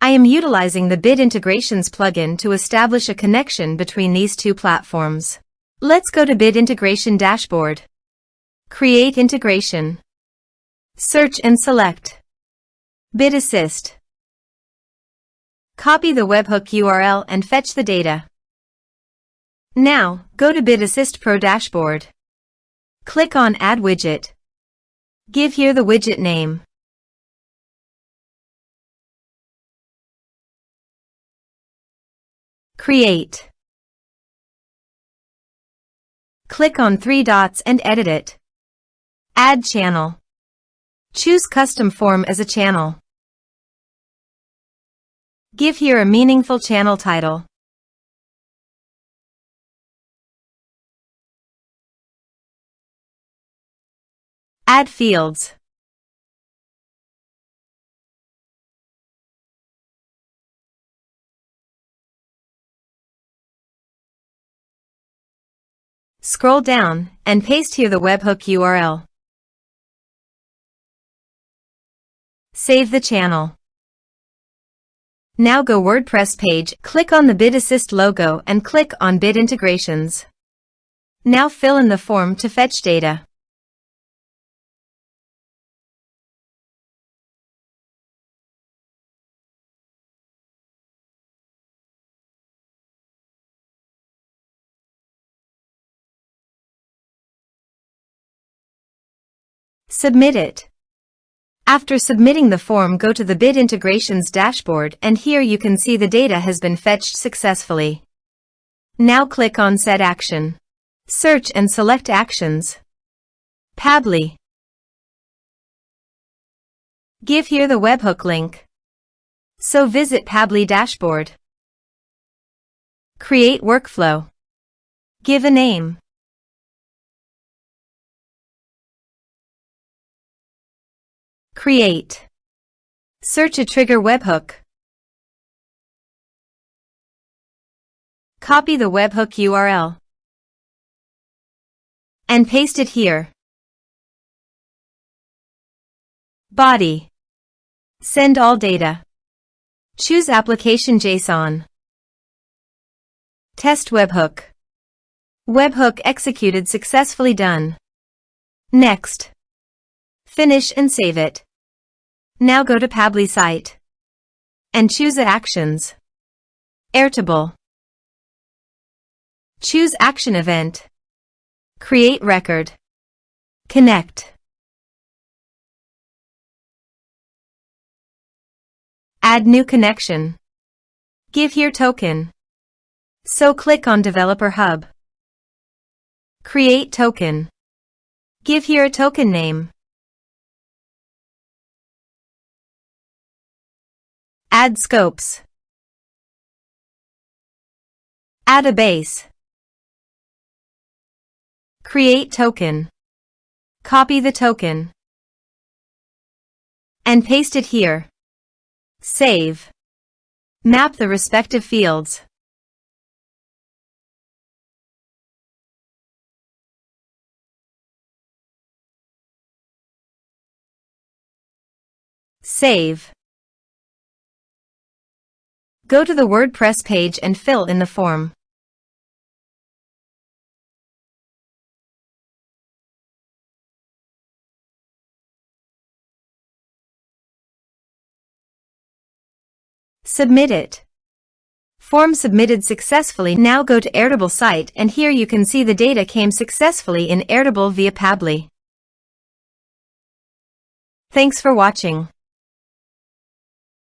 I am utilizing the Bit Integrations plugin to establish a connection between these two platforms. Let's go to Bit Integration Dashboard. Create integration. Search and select Bit Assist. Copy the webhook URL and fetch the data. Now, go to Bit Assist Pro Dashboard. Click on Add Widget. Give here the widget name. Create. Click on 3 dots and edit it. Add channel. Choose Custom Form as a channel. Give here a meaningful channel title. Add fields. Scroll down and paste here the webhook URL. Save the channel. Now go WordPress page, click on the Bit Assist logo and click on Bit Integrations. Now fill in the form to fetch data. Submit it. After submitting the form, go to the Bit Integrations dashboard and here you can see the data has been fetched successfully. Now click on Set Action. Search and select Actions. Pabbly. Give here the webhook link. So visit Pabbly dashboard. Create workflow. Give a name. Create. Search a trigger webhook. Copy the webhook URL and paste it here. Body. Send all data. Choose Application JSON. Test webhook. Webhook executed successfully. Done. Next. Finish and save it. Now go to Pabbly site and choose Actions. Airtable. Choose Action Event. Create record. Connect. Add new connection. Give here token. So click on Developer Hub. Create token. Give here a token name. Add scopes. Add a base. Create token. Copy the token and paste it here. Save. Map the respective fields. Save. Go to the WordPress page and fill in the form. Submit it. Form submitted successfully. Now go to Airtable site and here you can see the data came successfully in Airtable via Pabbly. Thanks for watching.